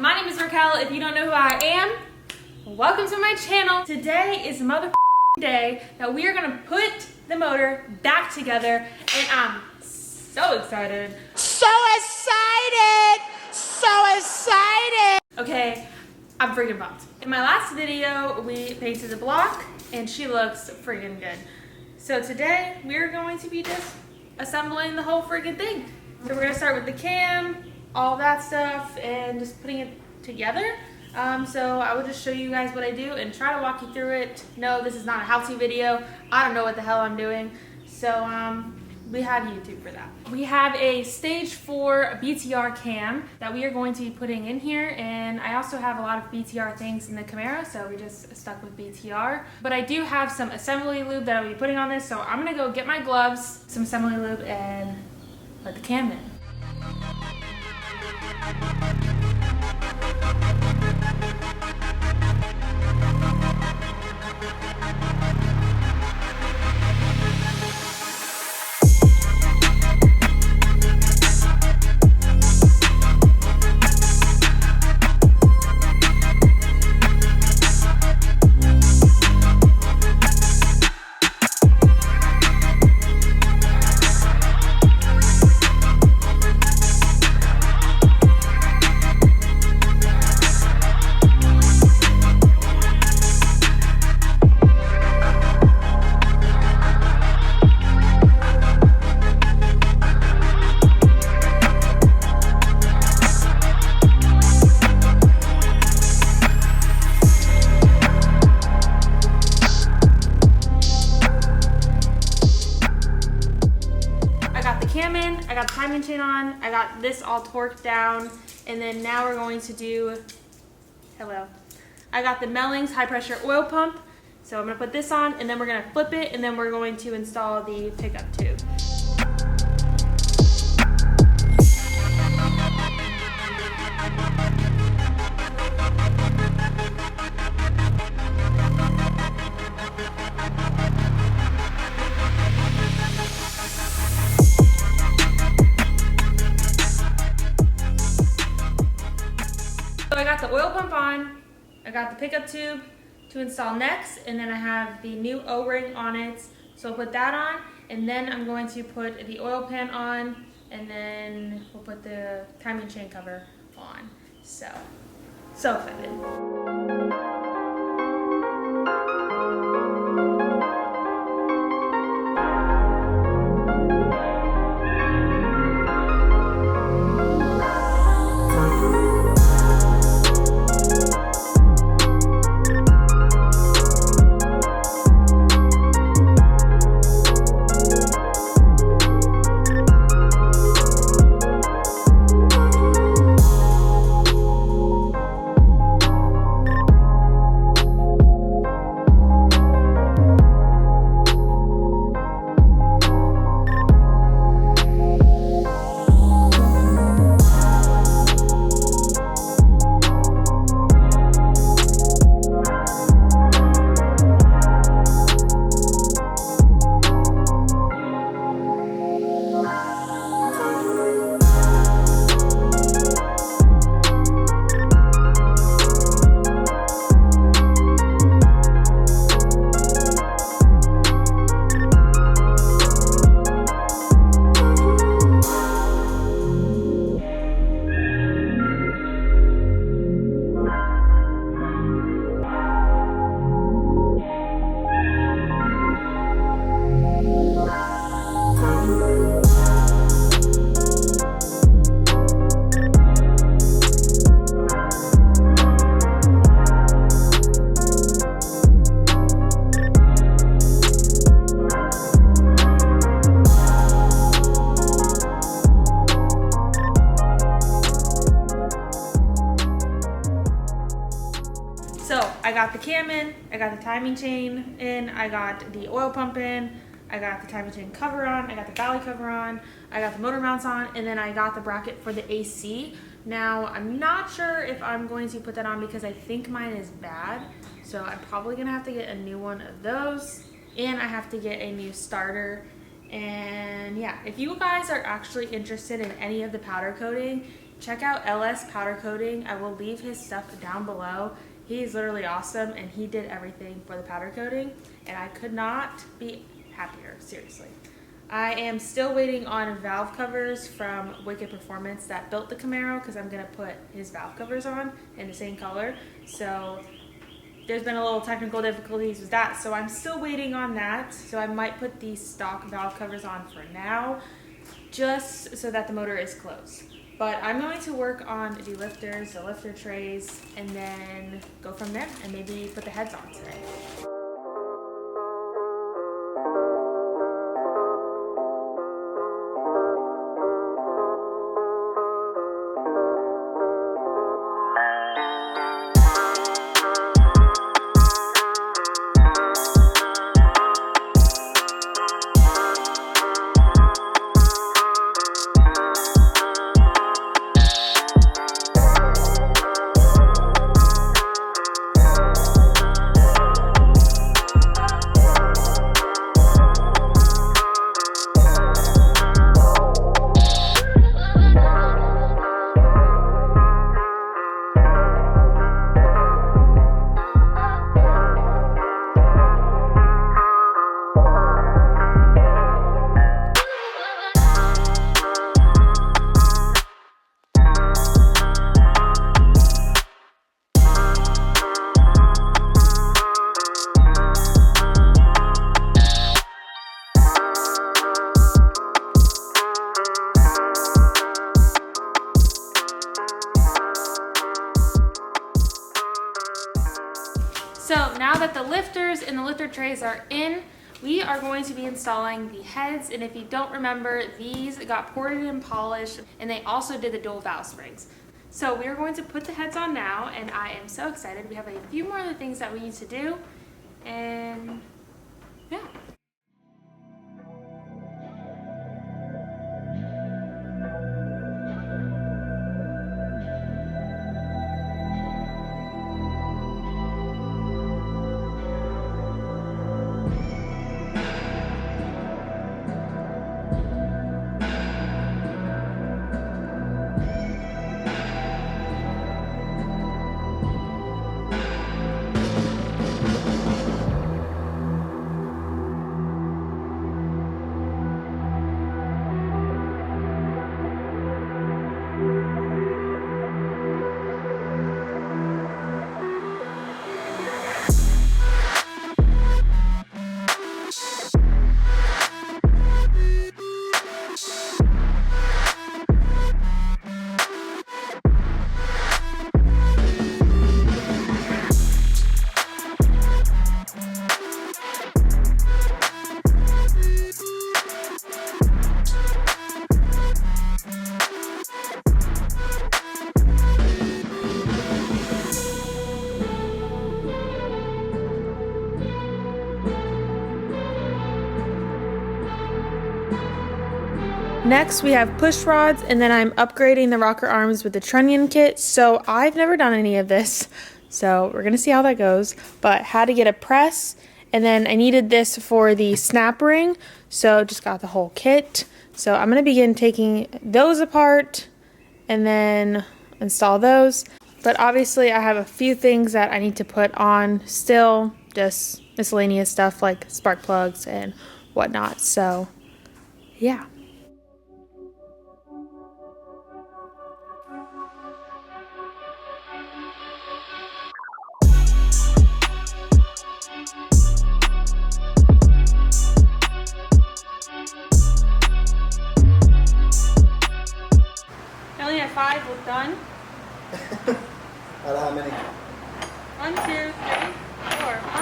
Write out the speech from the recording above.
my name is Raquel. If you don't know who I am, welcome to my channel. Today is the day that we are gonna put the motor back together, and I'm so excited. So excited! So excited! Okay, I'm freaking pumped. In my last video, we painted the block, and she looks freaking good. So today, we're going to be just assembling the whole freaking thing. So we're gonna start with the cam, all that stuff, and just putting it together. So I will just show you guys what I do and try to walk you through it. No, this is not a how-to video. I don't know what the hell I'm doing. So we have YouTube for that. We have a stage 4 BTR cam that we are going to be putting in here, and I also have a lot of BTR things in the Camaro, so we just stuck with BTR. But I do have some assembly lube that I'll be putting on this, so I'm gonna go get my gloves, some assembly lube, and put the cam in. I got the timing chain on, I got this all torqued down, and then now we're going to do, I got the Mellings high pressure oil pump, so I'm going to put this on, and then we're going to flip it, and then we're going to install the pickup tube. So I got the oil pump on, I got the pickup tube to install next, and then I have the new O-ring on it. So I'll put that on, and then I'm going to put the oil pan on, and then we'll put the timing chain cover on. So excited. So I got the cam in, I got the timing chain in, I got the oil pump in, I got the timing chain cover on, I got the valley cover on, I got the motor mounts on, and then I got the bracket for the AC. Now, I'm not sure if I'm going to put that on because I think mine is bad. So I'm probably gonna have to get a new one of those, and I have to get a new starter. And yeah, if you guys are actually interested in any of the powder coating, check out LS Powder Coating. I will leave his stuff down below. He's literally awesome, and he did everything for the powder coating, and I could not be happier, seriously. I am still waiting on valve covers from Wicked Performance that built the Camaro, because I'm going to put his valve covers on in the same color. So there's been a little technical difficulties with that, so I'm still waiting on that. So I might put these stock valve covers on for now, just so that the motor is closed. But I'm going to work on the lifters, the lifter trays, and then go from there and maybe put the heads on today. So now that the lifters and the lifter trays are in, we are going to be installing the heads. And if you don't remember, these got ported and polished, and they also did the dual valve springs. So we are going to put the heads on now, and I am so excited. We have a few more other things that we need to do, and yeah. Next, we have push rods, and then I'm upgrading the rocker arms with the trunnion kit. So I've never done any of this, so we're gonna see how that goes. But had to get a press, and then I needed this for the snap ring, so just got the whole kit. So I'm gonna begin taking those apart and then install those. But obviously I have a few things that I need to put on still, just miscellaneous stuff like spark plugs and whatnot. So yeah. I only have 5 look done. Out of how many? 1, 2, 3, 4.